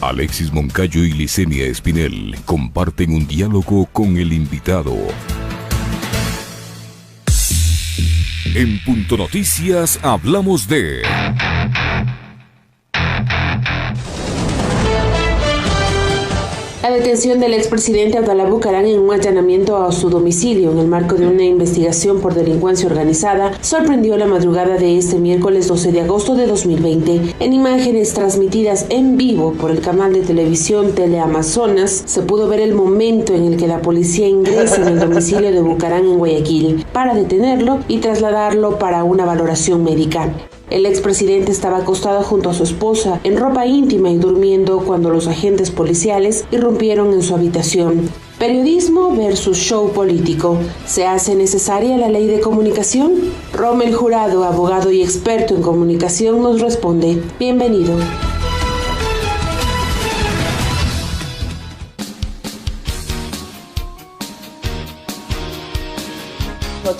Alexis Moncayo y Licenia Espinel comparten un diálogo con el invitado. En Punto Noticias hablamos de... La detención del expresidente Abdalá Bucaram en un allanamiento a su domicilio en el marco de una investigación por delincuencia organizada sorprendió la madrugada de este miércoles 12 de agosto de 2020. En imágenes transmitidas en vivo por el canal de televisión Teleamazonas, se pudo ver el momento en el que la policía ingresa en el domicilio de Bucaram en Guayaquil para detenerlo y trasladarlo para una valoración médica. El expresidente estaba acostado junto a su esposa en ropa íntima y durmiendo cuando los agentes policiales irrumpieron en su habitación. Periodismo versus show político. ¿Se hace necesaria la ley de comunicación? Rommel Jurado, abogado y experto en comunicación, nos responde. Bienvenido.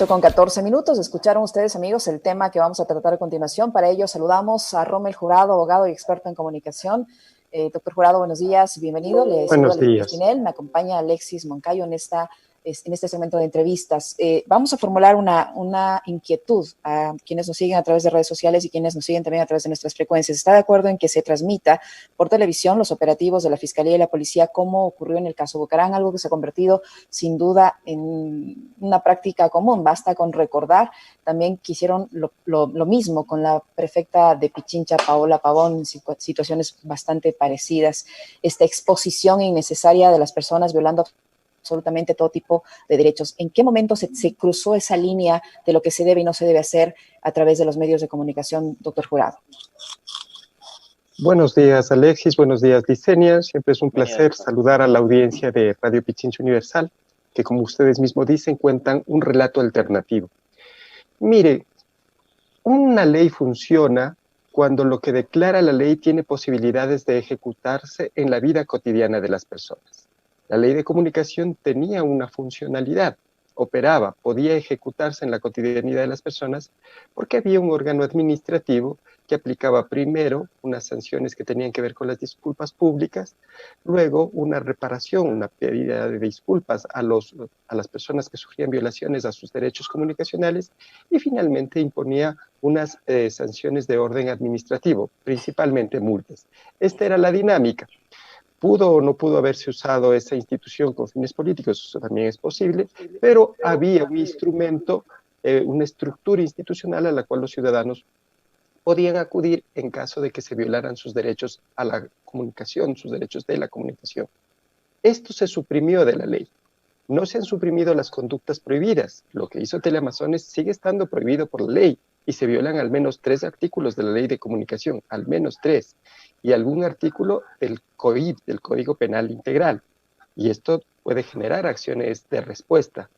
Con 14 minutos, escucharon ustedes, amigos, el tema que vamos a tratar a continuación. Para ello saludamos a Rommel Jurado, abogado y experto en comunicación. Doctor Jurado, buenos días, bienvenido. Buenos días. Me acompaña Alexis Moncayo en este segmento de entrevistas. Vamos a formular una inquietud a quienes nos siguen a través de redes sociales y quienes nos siguen también a través de nuestras frecuencias. ¿Está de acuerdo en que se transmita por televisión los operativos de la Fiscalía y la Policía, como ocurrió en el caso Bucaram, algo que se ha convertido sin duda en una práctica común? Basta con recordar también que hicieron lo mismo con la prefecta de Pichincha, Paola Pavón, en situaciones bastante parecidas. Esta exposición innecesaria de las personas violando absolutamente todo tipo de derechos. ¿En qué momento se cruzó esa línea de lo que se debe y no se debe hacer a través de los medios de comunicación, doctor Jurado? Buenos días, Alexis. Buenos días, Licenia. Siempre es un placer saludar a la audiencia de Radio Pichincha Universal, que, como ustedes mismos dicen, cuentan un relato alternativo. Mire, una ley funciona cuando lo que declara la ley tiene posibilidades de ejecutarse en la vida cotidiana de las personas. La ley de comunicación tenía una funcionalidad, operaba, podía ejecutarse en la cotidianidad de las personas porque había un órgano administrativo que aplicaba primero unas sanciones que tenían que ver con las disculpas públicas, luego una reparación, una pedida de disculpas a las personas que sufrían violaciones a sus derechos comunicacionales y finalmente imponía unas sanciones de orden administrativo, principalmente multas. Esta era la dinámica. ¿Pudo o no pudo haberse usado esa institución con fines políticos? Eso también es posible, pero había un instrumento, una estructura institucional a la cual los ciudadanos podían acudir en caso de que se violaran sus derechos a la comunicación, sus derechos de la comunicación. Esto se suprimió de la ley. No se han suprimido las conductas prohibidas. Lo que hizo Teleamazones sigue estando prohibido por la ley y se violan al menos 3 artículos de la ley de comunicación, al menos 3, y algún artículo del COIP, del Código Penal Integral. Y esto puede generar acciones de respuesta.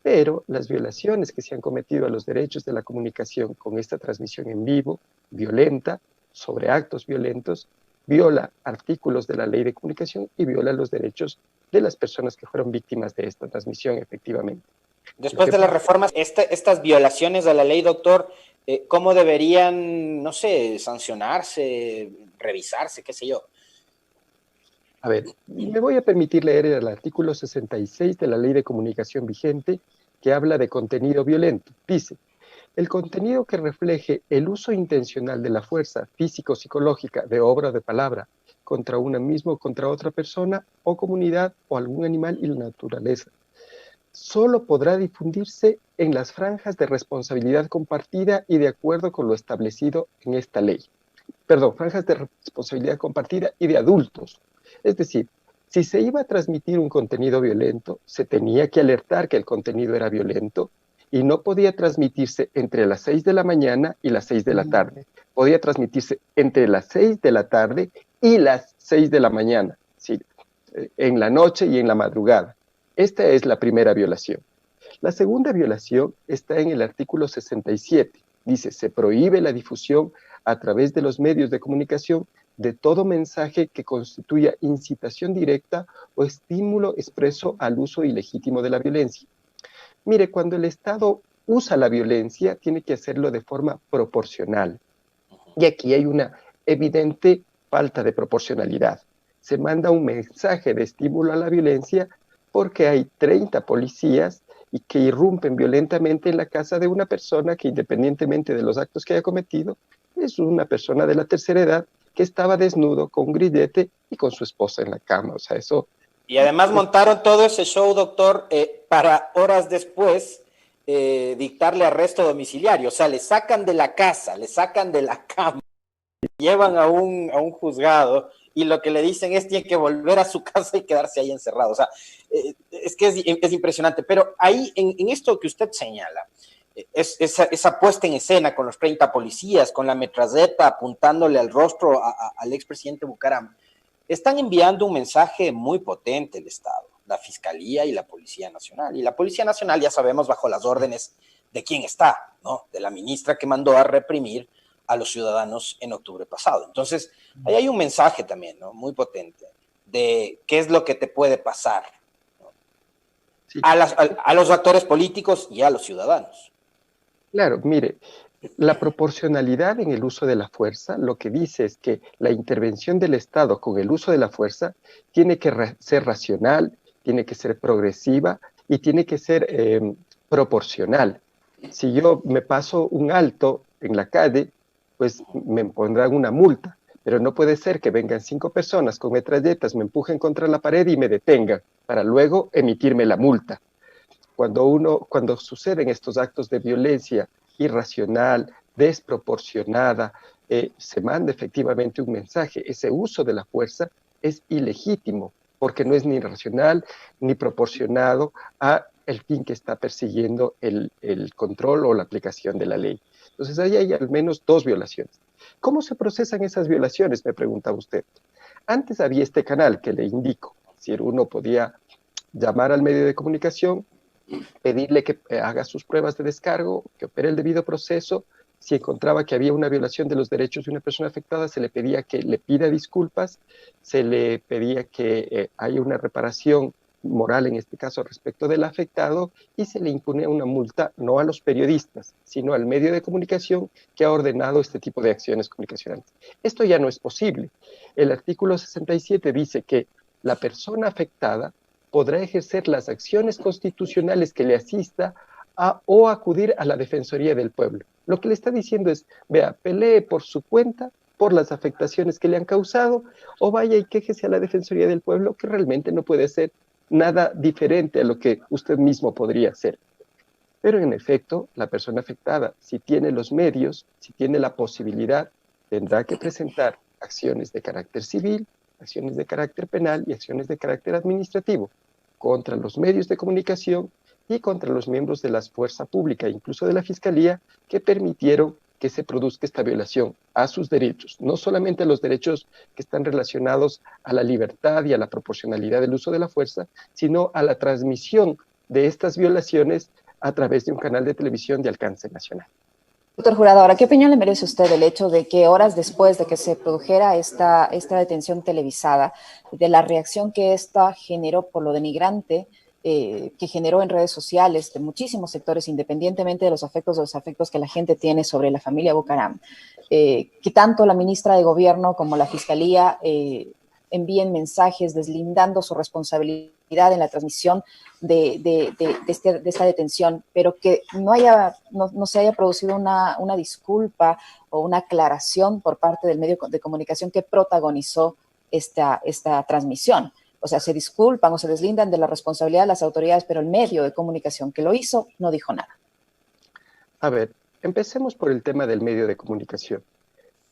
Pero las violaciones que se han cometido a los derechos de la comunicación con esta transmisión en vivo, violenta, sobre actos violentos, viola artículos de la ley de comunicación y viola los derechos de las personas que fueron víctimas de esta transmisión, efectivamente. Después de las reformas, estas violaciones a la ley, doctor, ¿cómo deberían, no sé, sancionarse, revisarse, qué sé yo? A ver, me voy a permitir leer el artículo 66 de la Ley de Comunicación vigente, que habla de contenido violento. Dice, el contenido que refleje el uso intencional de la fuerza físico-psicológica de obra o de palabra contra una misma o contra otra persona o comunidad o algún animal y la naturaleza, solo podrá difundirse en las franjas de responsabilidad compartida y de acuerdo con lo establecido en esta ley. Perdón, franjas de responsabilidad compartida y de adultos. Es decir, si se iba a transmitir un contenido violento, se tenía que alertar que el contenido era violento y no podía transmitirse entre las 6 de la mañana y las 6 de la tarde. Podía transmitirse entre las 6 de la tarde y las 6 de la mañana, ¿sí? En la noche y en la madrugada. Esta es la primera violación. La segunda violación está en el artículo 67. Dice, se prohíbe la difusión a través de los medios de comunicación de todo mensaje que constituya incitación directa o estímulo expreso al uso ilegítimo de la violencia. Mire, cuando el Estado usa la violencia, tiene que hacerlo de forma proporcional. Y aquí hay una evidente falta de proporcionalidad. se manda un mensaje de estímulo a la violencia porque hay 30 policías y que irrumpen violentamente en la casa de una persona que, independientemente de los actos que haya cometido, es una persona de la tercera edad que estaba desnudo con un grillete y con su esposa en la cama. O sea, eso... Y además montaron todo ese show, doctor, para horas después dictarle arresto domiciliario. O sea, le sacan de la casa, le sacan de la cama, llevan a un juzgado y lo que le dicen es tiene que volver a su casa y quedarse ahí encerrado. O sea, es que es impresionante. Pero ahí, en esto que usted señala, esa puesta en escena con los 30 policías, con la metralleta apuntándole al rostro al expresidente Bucaram, están enviando un mensaje muy potente el Estado, la Fiscalía y la Policía Nacional. Y la Policía Nacional, ya sabemos, bajo las órdenes de quién está, ¿no? De la ministra que mandó a reprimir a los ciudadanos en octubre pasado. Entonces, ahí hay un mensaje también, ¿no? Muy potente de qué es lo que te puede pasar, ¿no? Sí. A los actores políticos y a los ciudadanos. Claro, mire, la proporcionalidad en el uso de la fuerza lo que dice es que la intervención del Estado con el uso de la fuerza tiene que ser racional, tiene que ser progresiva y tiene que ser proporcional. Si yo me paso un alto en la calle, pues me pondrán una multa, pero no puede ser que vengan 5 personas con metralletas, me empujen contra la pared y me detengan para luego emitirme la multa. Cuando suceden estos actos de violencia irracional, desproporcionada, se manda efectivamente un mensaje. Ese uso de la fuerza es ilegítimo, porque no es ni racional ni proporcionado a el fin que está persiguiendo el control o la aplicación de la ley. Entonces ahí hay al menos 2 violaciones. ¿Cómo se procesan esas violaciones? Me preguntaba usted. Antes había este canal que le indico. Si uno podía llamar al medio de comunicación, pedirle que haga sus pruebas de descargo, que opere el debido proceso. Si encontraba que había una violación de los derechos de una persona afectada, se le pedía que le pida disculpas, se le pedía que haya una reparación moral, en este caso, respecto del afectado, y se le imponía una multa no a los periodistas, sino al medio de comunicación que ha ordenado este tipo de acciones comunicacionales. Esto ya no es posible. El artículo 67 dice que la persona afectada podrá ejercer las acciones constitucionales que le asista o acudir a la Defensoría del Pueblo. Lo que le está diciendo es, vea, pelee por su cuenta, por las afectaciones que le han causado, o vaya y quéjese a la Defensoría del Pueblo, que realmente no puede ser nada diferente a lo que usted mismo podría hacer. Pero en efecto, la persona afectada, si tiene los medios, si tiene la posibilidad, tendrá que presentar acciones de carácter civil, acciones de carácter penal y acciones de carácter administrativo contra los medios de comunicación y contra los miembros de la fuerza pública, incluso de la Fiscalía, que permitieron que se produzca esta violación a sus derechos, no solamente a los derechos que están relacionados a la libertad y a la proporcionalidad del uso de la fuerza, sino a la transmisión de estas violaciones a través de un canal de televisión de alcance nacional. Doctor Jurado, ahora, ¿qué opinión le merece usted del hecho de que horas después de que se produjera esta detención televisada, de la reacción que esta generó por lo denigrante que generó en redes sociales de muchísimos sectores, independientemente de los afectos que la gente tiene sobre la familia Bucaram, que tanto la ministra de Gobierno como la Fiscalía envíen mensajes deslindando su responsabilidad en la transmisión de esta detención, pero que no se haya producido una disculpa o una aclaración por parte del medio de comunicación que protagonizó esta transmisión. O sea, se disculpan o se deslindan de la responsabilidad de las autoridades, pero el medio de comunicación que lo hizo no dijo nada. A ver, empecemos por el tema del medio de comunicación.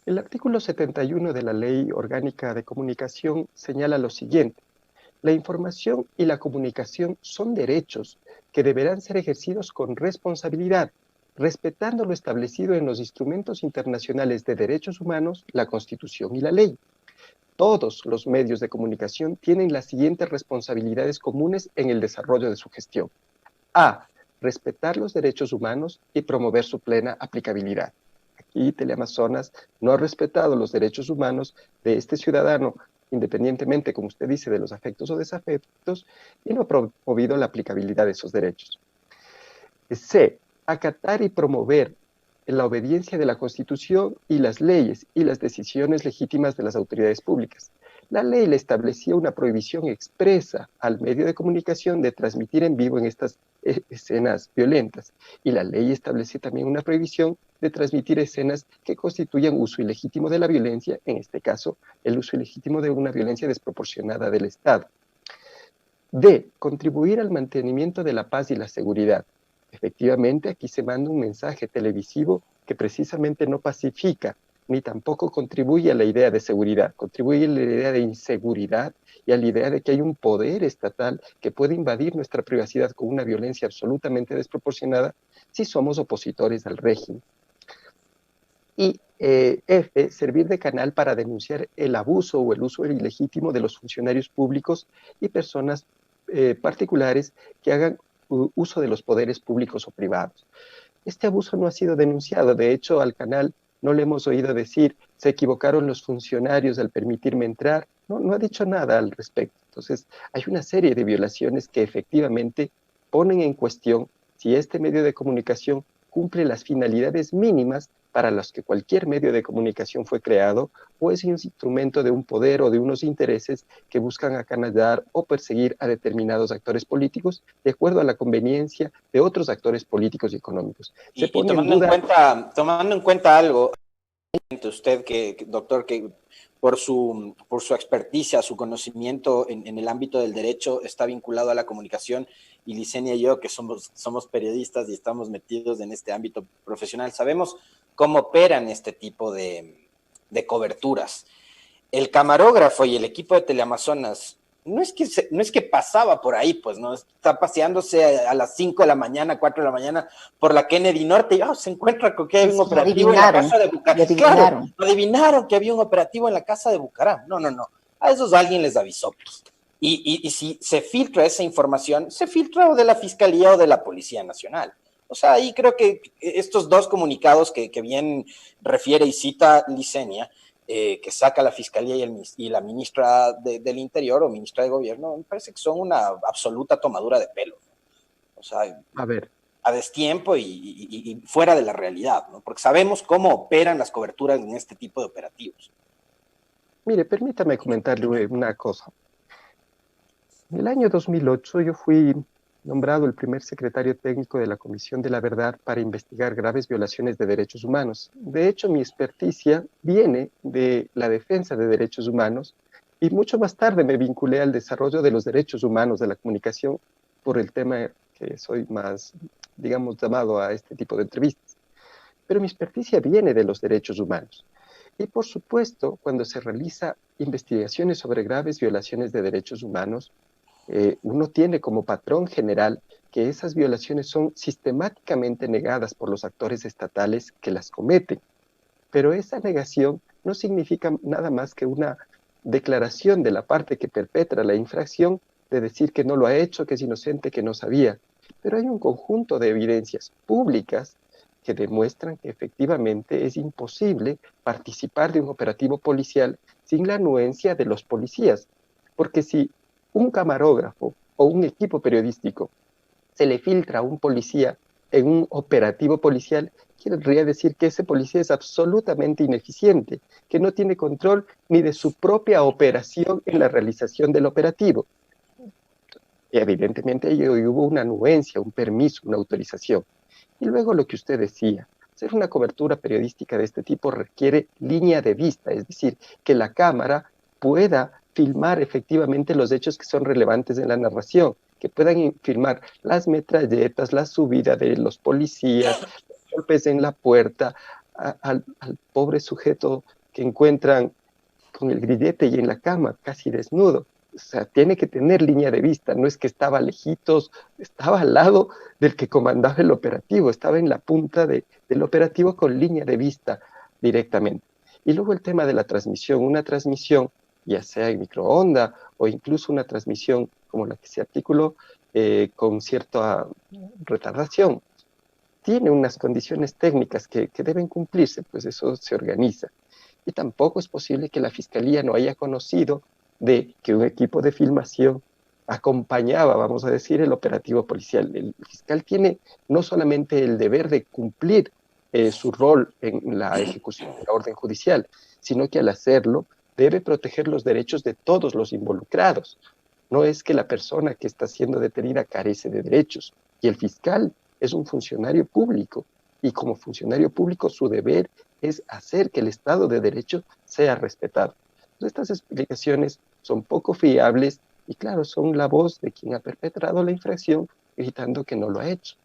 El artículo 71 de la Ley Orgánica de Comunicación señala lo siguiente: la información y la comunicación son derechos que deberán ser ejercidos con responsabilidad, respetando lo establecido en los instrumentos internacionales de derechos humanos, la Constitución y la ley. Todos los medios de comunicación tienen las siguientes responsabilidades comunes en el desarrollo de su gestión. A. Respetar los derechos humanos y promover su plena aplicabilidad. Aquí Teleamazonas no ha respetado los derechos humanos de este ciudadano, independientemente, como usted dice, de los afectos o desafectos, y no ha promovido la aplicabilidad de esos derechos. C. Acatar y promover la obediencia de la Constitución y las leyes y las decisiones legítimas de las autoridades públicas. La ley le establecía una prohibición expresa al medio de comunicación de transmitir en vivo en estas escenas violentas. Y la ley establecía también una prohibición de transmitir escenas que constituyan uso ilegítimo de la violencia, en este caso, el uso ilegítimo de una violencia desproporcionada del Estado. D. Contribuir al mantenimiento de la paz y la seguridad. Efectivamente, aquí se manda un mensaje televisivo que precisamente no pacifica, ni tampoco contribuye a la idea de seguridad, contribuye a la idea de inseguridad y a la idea de que hay un poder estatal que puede invadir nuestra privacidad con una violencia absolutamente desproporcionada si somos opositores al régimen. Y F, servir de canal para denunciar el abuso o el uso ilegítimo de los funcionarios públicos y personas particulares que hagan uso de los poderes públicos o privados. Este abuso no ha sido denunciado, de hecho al canal no le hemos oído decir, se equivocaron los funcionarios al permitirme entrar, no ha dicho nada al respecto. Entonces hay una serie de violaciones que efectivamente ponen en cuestión si este medio de comunicación cumple las finalidades mínimas para las que cualquier medio de comunicación fue creado, o es un instrumento de un poder o de unos intereses que buscan acanallar o perseguir a determinados actores políticos de acuerdo a la conveniencia de otros actores políticos y económicos. Y tomando en cuenta algo, usted, doctor, que por su experticia, su conocimiento en el ámbito del derecho está vinculado a la comunicación, y Licenia y yo, que somos periodistas y estamos metidos en este ámbito profesional, sabemos cómo operan este tipo de coberturas. El camarógrafo y el equipo de Teleamazonas no es que pasaba por ahí, pues, ¿no? Está paseándose a las 5 de la mañana, 4 de la mañana, por la Kennedy Norte, y se encuentra con que hay un operativo en la casa de Bucaram. Claro, adivinaron que había un operativo en la casa de Bucaram. No. A esos alguien les avisó. Y si se filtra esa información, se filtra o de la Fiscalía o de la Policía Nacional. O sea, ahí creo que estos dos comunicados que bien refiere y cita Licenia, que saca la Fiscalía y la ministra del Interior o ministra de Gobierno, me parece que son una absoluta tomadura de pelo, ¿no? O sea, a destiempo y fuera de la realidad, ¿no? Porque sabemos cómo operan las coberturas en este tipo de operativos. Mire, permítame comentarle una cosa. En el año 2008 yo fui nombrado el primer secretario técnico de la Comisión de la Verdad para investigar graves violaciones de derechos humanos. De hecho, mi experticia viene de la defensa de derechos humanos y mucho más tarde me vinculé al desarrollo de los derechos humanos de la comunicación por el tema que soy más, digamos, llamado a este tipo de entrevistas. Pero mi experticia viene de los derechos humanos. Y por supuesto, cuando se realiza investigaciones sobre graves violaciones de derechos humanos, uno tiene como patrón general que esas violaciones son sistemáticamente negadas por los actores estatales que las cometen. Pero esa negación no significa nada más que una declaración de la parte que perpetra la infracción de decir que no lo ha hecho, que es inocente, que no sabía. Pero hay un conjunto de evidencias públicas que demuestran que efectivamente es imposible participar de un operativo policial sin la anuencia de los policías. Porque si un camarógrafo o un equipo periodístico se le filtra a un policía en un operativo policial, querría decir que ese policía es absolutamente ineficiente, que no tiene control ni de su propia operación en la realización del operativo. Y evidentemente hubo una anuencia, un permiso, una autorización. Y luego lo que usted decía, hacer una cobertura periodística de este tipo requiere línea de vista, es decir, que la cámara pueda filmar efectivamente los hechos que son relevantes en la narración, que puedan filmar las metralletas, la subida de los policías, los golpes en la puerta, al pobre sujeto que encuentran con el grillete y en la cama, casi desnudo. O sea, tiene que tener línea de vista, no es que estaba lejitos, estaba al lado del que comandaba el operativo, estaba en la punta del operativo con línea de vista directamente. Y luego el tema de la transmisión, una transmisión ya sea en microonda o incluso una transmisión como la que se articuló con cierta retardación. Tiene unas condiciones técnicas que deben cumplirse, pues eso se organiza. Y tampoco es posible que la Fiscalía no haya conocido de que un equipo de filmación acompañaba, vamos a decir, el operativo policial. El fiscal tiene no solamente el deber de cumplir su rol en la ejecución de la orden judicial, sino que al hacerlo debe proteger los derechos de todos los involucrados. No es que la persona que está siendo detenida carece de derechos, y el fiscal es un funcionario público, y como funcionario público su deber es hacer que el Estado de Derecho sea respetado. Entonces, estas explicaciones son poco fiables y claro, son la voz de quien ha perpetrado la infracción gritando que no lo ha hecho.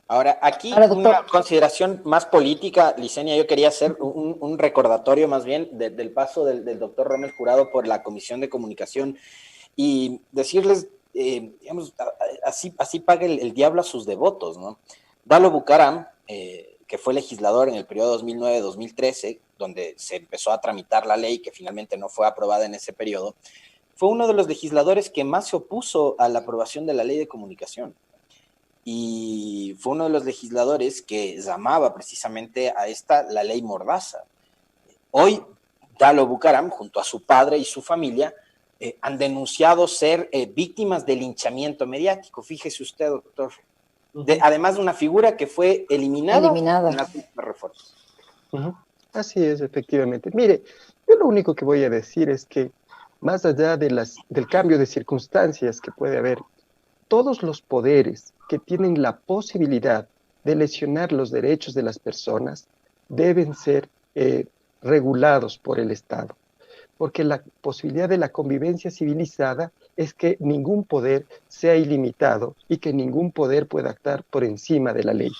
Ahora, aquí una consideración más política, Licenia, yo quería hacer un recordatorio más bien del paso del doctor Rommel Jurado por la Comisión de Comunicación y decirles, digamos, así paga el diablo a sus devotos, ¿no? Dalo Bucaram, que fue legislador en el periodo 2009-2013, donde se empezó a tramitar la ley, que finalmente no fue aprobada en ese periodo, fue uno de los legisladores que más se opuso a la aprobación de la ley de comunicación. Y fue uno de los legisladores que llamaba precisamente a la ley Mordaza. Hoy, Dalo Bucaram, junto a su padre y su familia, han denunciado ser víctimas de linchamiento mediático. Fíjese usted, doctor. Además de una figura que fue eliminada. En las reformas. Así es, efectivamente. Mire, yo lo único que voy a decir es que más allá del cambio de circunstancias que puede haber, todos los poderes que tienen la posibilidad de lesionar los derechos de las personas deben ser regulados por el Estado, porque la posibilidad de la convivencia civilizada es que ningún poder sea ilimitado y que ningún poder pueda actuar por encima de la ley.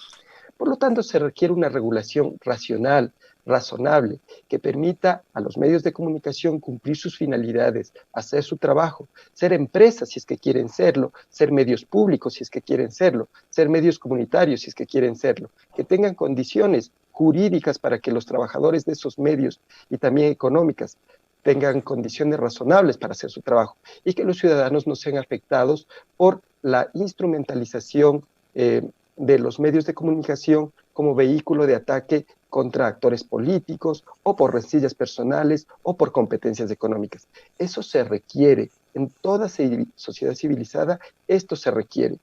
Por lo tanto, se requiere una regulación racional, razonable, que permita a los medios de comunicación cumplir sus finalidades, hacer su trabajo, ser empresas si es que quieren serlo, ser medios públicos si es que quieren serlo, ser medios comunitarios si es que quieren serlo, que tengan condiciones jurídicas para que los trabajadores de esos medios y también económicas tengan condiciones razonables para hacer su trabajo y que los ciudadanos no sean afectados por la instrumentalización de los medios de comunicación como vehículo de ataque contra actores políticos o por rencillas personales o por competencias económicas. Eso se requiere en toda sociedad civilizada, esto se requiere.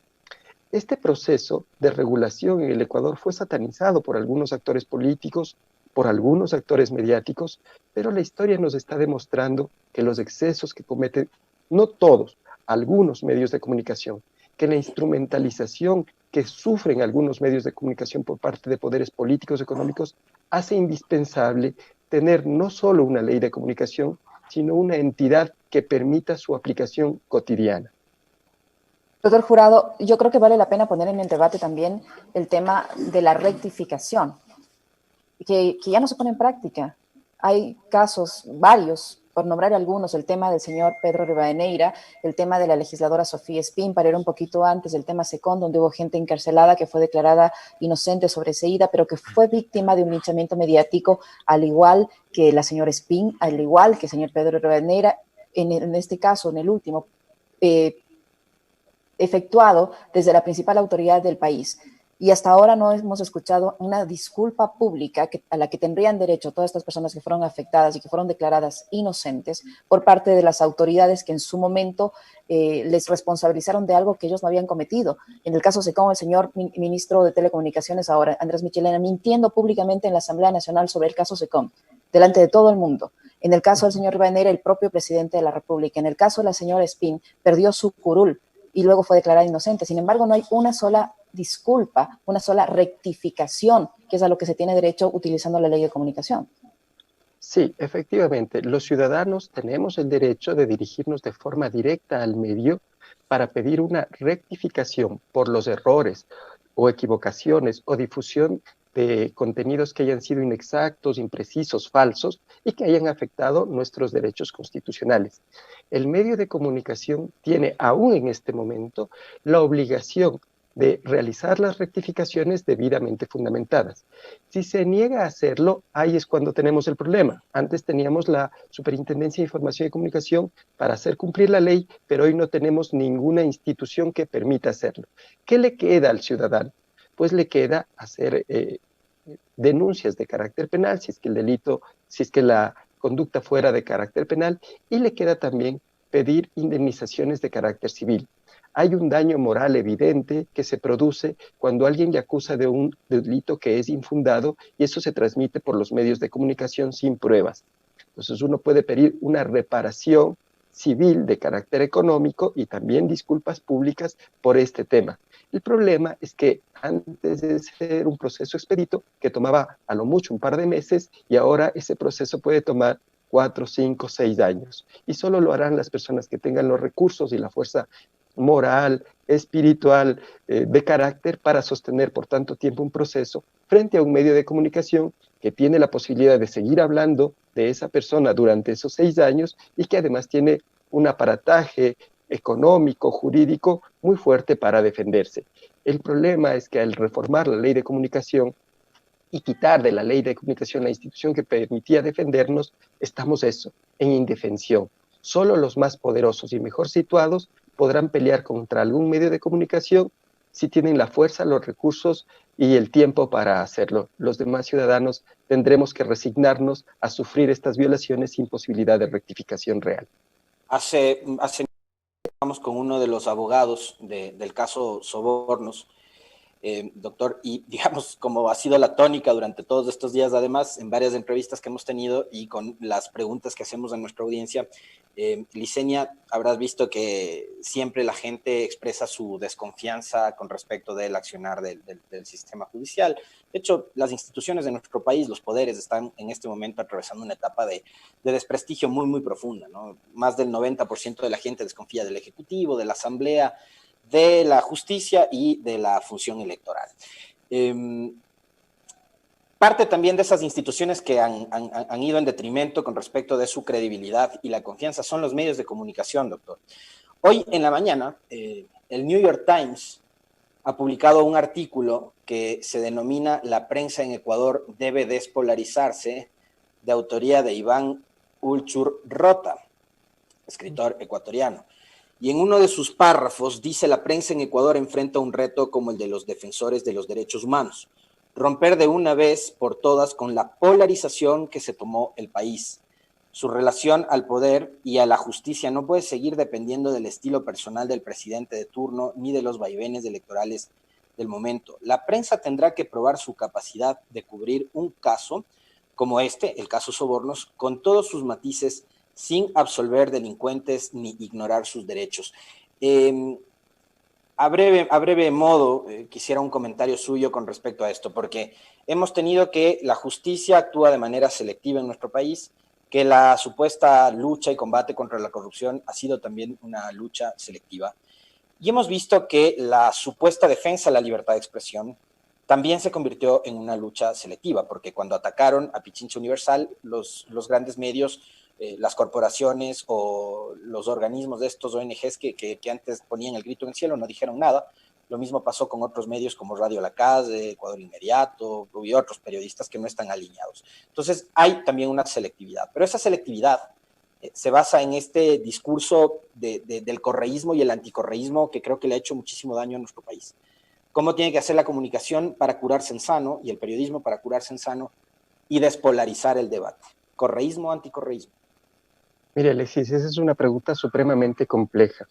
Este proceso de regulación en el Ecuador fue satanizado por algunos actores políticos, por algunos actores mediáticos, pero la historia nos está demostrando que los excesos que cometen, no todos, algunos medios de comunicación, que la instrumentalización que sufren algunos medios de comunicación por parte de poderes políticos económicos hace indispensable tener no solo una ley de comunicación, sino una entidad que permita su aplicación cotidiana. Doctor Jurado, yo creo que vale la pena poner en el debate también el tema de la rectificación, que ya no se pone en práctica. Hay casos, varios, por nombrar algunos, el tema del señor Pedro Rivadeneira, el tema de la legisladora Sofía Espín, para ir un poquito antes, el tema SECON, donde hubo gente encarcelada que fue declarada inocente, sobreseída, pero que fue víctima de un linchamiento mediático, al igual que la señora Espín, al igual que el señor Pedro Rivadeneira, en este caso, en el último, efectuado desde la principal autoridad del país. Y hasta ahora no hemos escuchado una disculpa pública a la que tendrían derecho todas estas personas que fueron afectadas y que fueron declaradas inocentes por parte de las autoridades que en su momento les responsabilizaron de algo que ellos no habían cometido. En el caso SECOM, el señor ministro de Telecomunicaciones ahora, Andrés Michelena, mintiendo públicamente en la Asamblea Nacional sobre el caso SECOM, delante de todo el mundo. En el caso del señor Rivadeneira, el propio presidente de la República. En el caso de la señora Espín, perdió su curul y luego fue declarada inocente. Sin embargo, no hay una sola disculpa, una sola rectificación, que es a lo que se tiene derecho utilizando la ley de comunicación. Sí, efectivamente, los ciudadanos tenemos el derecho de dirigirnos de forma directa al medio para pedir una rectificación por los errores o equivocaciones o difusión de contenidos que hayan sido inexactos, imprecisos, falsos y que hayan afectado nuestros derechos constitucionales. El medio de comunicación tiene aún en este momento la obligación de realizar las rectificaciones debidamente fundamentadas. Si se niega a hacerlo, ahí es cuando tenemos el problema. Antes teníamos la Superintendencia de Información y Comunicación para hacer cumplir la ley, pero hoy no tenemos ninguna institución que permita hacerlo. ¿Qué le queda al ciudadano? Pues le queda hacer denuncias de carácter penal, si es que el delito, si es que la conducta fuera de carácter penal, y le queda también pedir indemnizaciones de carácter civil. Hay un daño moral evidente que se produce cuando alguien le acusa de un delito que es infundado y eso se transmite por los medios de comunicación sin pruebas. Entonces uno puede pedir una reparación civil de carácter económico y también disculpas públicas por este tema. El problema es que antes de ser un proceso expedito que tomaba a lo mucho un par de meses, y ahora ese proceso puede tomar 4, 5, 6 años. Y solo lo harán las personas que tengan los recursos y la fuerza moral, espiritual, de carácter para sostener por tanto tiempo un proceso frente a un medio de comunicación que tiene la posibilidad de seguir hablando de esa persona durante esos 6 años y que además tiene un aparataje económico, jurídico muy fuerte para defenderse. El problema es que al reformar la ley de comunicación y quitar de la ley de comunicación la institución que permitía defendernos, estamos en indefensión. Solo los más poderosos y mejor situados podrán pelear contra algún medio de comunicación si tienen la fuerza, los recursos y el tiempo para hacerlo. Los demás ciudadanos tendremos que resignarnos a sufrir estas violaciones sin posibilidad de rectificación real. Hace vamos con uno de los abogados del caso Sobornos, doctor, y digamos, como ha sido la tónica durante todos estos días, además, en varias entrevistas que hemos tenido y con las preguntas que hacemos a nuestra audiencia, Licenia, habrás visto que siempre la gente expresa su desconfianza con respecto del accionar del sistema judicial. De hecho, las instituciones de nuestro país, los poderes, están en este momento atravesando una etapa de desprestigio muy, muy profunda, ¿no? Más del 90% de la gente desconfía del Ejecutivo, de la Asamblea, de la justicia y de la función electoral. Parte también de esas instituciones que han ido en detrimento con respecto de su credibilidad y la confianza son los medios de comunicación, doctor. Hoy en la mañana, el New York Times ha publicado un artículo que se denomina La prensa en Ecuador debe despolarizarse, de autoría de Iván Ulchur-Rota, escritor ecuatoriano. Y en uno de sus párrafos dice: la prensa en Ecuador enfrenta un reto como el de los defensores de los derechos humanos, romper de una vez por todas con la polarización que se tomó el país. Su relación al poder y a la justicia no puede seguir dependiendo del estilo personal del presidente de turno ni de los vaivenes electorales del momento. La prensa tendrá que probar su capacidad de cubrir un caso como el caso Sobornos, con todos sus matices, sin absolver delincuentes ni ignorar sus derechos. A breve modo, quisiera un comentario suyo con respecto a esto, porque hemos tenido que la justicia actúa de manera selectiva en nuestro país, que la supuesta lucha y combate contra la corrupción ha sido también una lucha selectiva. Y hemos visto que la supuesta defensa de la libertad de expresión también se convirtió en una lucha selectiva, porque cuando atacaron a Pichincha Universal, los grandes medios, las corporaciones o los organismos de estos ONGs que antes ponían el grito en el cielo no dijeron nada. Lo mismo pasó con otros medios como Radio La Calle, Ecuador Inmediato y otros periodistas que no están alineados. Entonces hay también una selectividad, pero esa selectividad se basa en este discurso del correísmo y el anticorreísmo que creo que le ha hecho muchísimo daño a nuestro país. ¿Cómo tiene que hacer la comunicación para curarse en sano y el periodismo para curarse en sano y despolarizar el debate? ¿Correísmo o anticorreísmo? Mire, Alexis, esa es una pregunta supremamente compleja.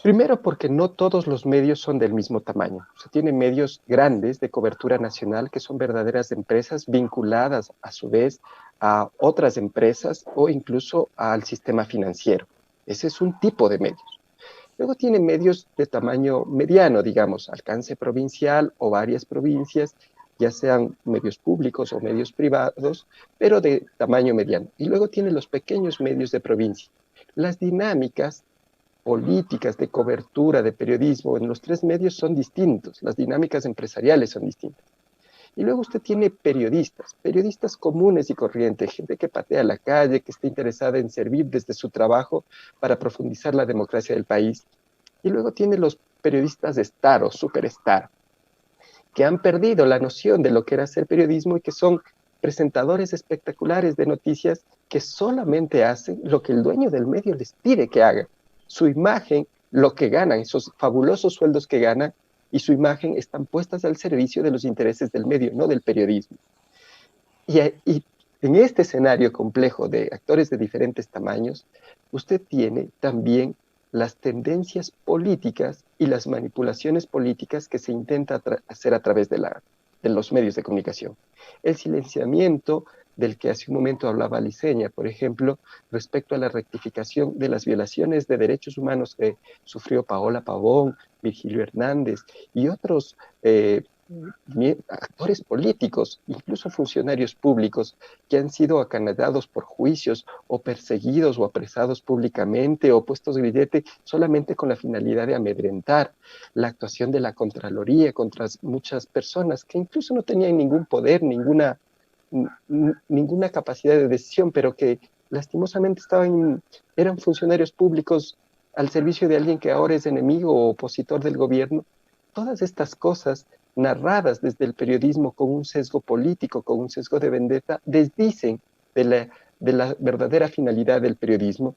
Primero, porque no todos los medios son del mismo tamaño. Se tienen medios grandes de cobertura nacional que son verdaderas empresas vinculadas a su vez a otras empresas o incluso al sistema financiero. Ese es un tipo de medios. Luego tiene medios de tamaño mediano, digamos, alcance provincial o varias provincias, ya sean medios públicos o medios privados, pero de tamaño mediano. Y luego tiene los pequeños medios de provincia. Las dinámicas políticas de cobertura de periodismo en los tres medios son distintos, las dinámicas empresariales son distintas. Y luego usted tiene periodistas comunes y corrientes, gente que patea la calle, que está interesada en servir desde su trabajo para profundizar la democracia del país. Y luego tiene los periodistas de star o superstar, que han perdido la noción de lo que era hacer periodismo y que son presentadores espectaculares de noticias que solamente hacen lo que el dueño del medio les pide que hagan. Su imagen, lo que ganan, esos fabulosos sueldos que ganan, y su imagen están puestas al servicio de los intereses del medio, no del periodismo. Y en este escenario complejo de actores de diferentes tamaños, usted tiene también las tendencias políticas y las manipulaciones políticas que se intenta hacer a través de los medios de comunicación. El silenciamiento del que hace un momento hablaba Liceña, por ejemplo, respecto a la rectificación de las violaciones de derechos humanos que sufrió Paola Pavón, Virgilio Hernández y otros actores políticos, incluso funcionarios públicos, que han sido acanadados por juicios o perseguidos o apresados públicamente o puestos grillete solamente con la finalidad de amedrentar. La actuación de la Contraloría contra muchas personas que incluso no tenían ningún poder, ninguna capacidad de decisión, pero que lastimosamente eran funcionarios públicos al servicio de alguien que ahora es enemigo o opositor del gobierno. Todas estas cosas narradas desde el periodismo con un sesgo político, con un sesgo de vendetta, desdicen de la verdadera finalidad del periodismo.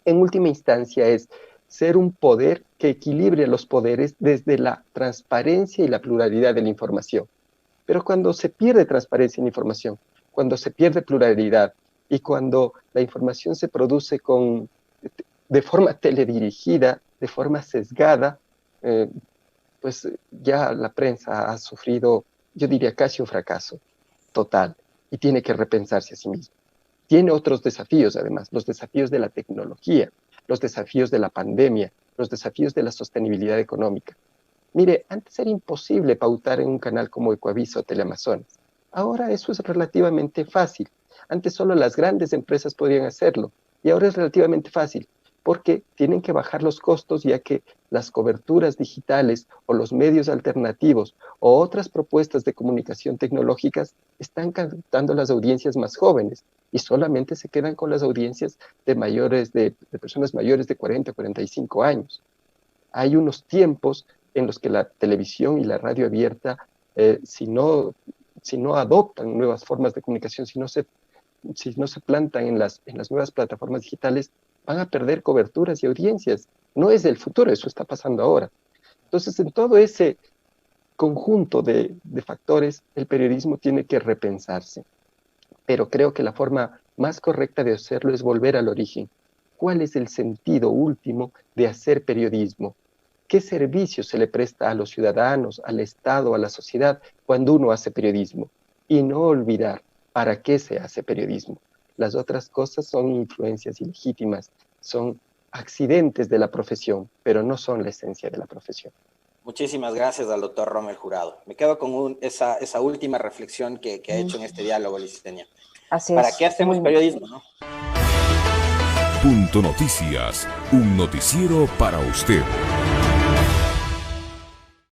En última instancia es ser un poder que equilibre los poderes desde la transparencia y la pluralidad de la información. Pero cuando se pierde transparencia en la información, cuando se pierde pluralidad y cuando la información se produce de forma teledirigida, de forma sesgada, pues ya la prensa ha sufrido, yo diría, casi un fracaso total y tiene que repensarse a sí misma. Tiene otros desafíos, además, los desafíos de la tecnología, los desafíos de la pandemia, los desafíos de la sostenibilidad económica. Mire, antes era imposible pautar en un canal como Ecuavisa o Teleamazonas. Ahora eso es relativamente fácil. Antes solo las grandes empresas podían hacerlo y ahora es relativamente fácil porque tienen que bajar los costos ya que las coberturas digitales o los medios alternativos o otras propuestas de comunicación tecnológicas están captando las audiencias más jóvenes y solamente se quedan con las audiencias de personas mayores de 40 a 45 años. Hay unos tiempos en los que la televisión y la radio abierta, si no adoptan nuevas formas de comunicación, si no se plantan en las nuevas plataformas digitales, van a perder coberturas y audiencias. No es del futuro, eso está pasando ahora. Entonces, en todo ese conjunto de factores, el periodismo tiene que repensarse. Pero creo que la forma más correcta de hacerlo es volver al origen. ¿Cuál es el sentido último de hacer periodismo? ¿Qué servicio se le presta a los ciudadanos, al Estado, a la sociedad cuando uno hace periodismo? Y no olvidar para qué se hace periodismo. Las otras cosas son influencias ilegítimas, son accidentes de la profesión, pero no son la esencia de la profesión. Muchísimas gracias al doctor Rommel Jurado. Me quedo con esa última reflexión que ha hecho en este diálogo, Liceña. ¿Para qué hacemos periodismo, no? Punto Noticias, un noticiero para usted.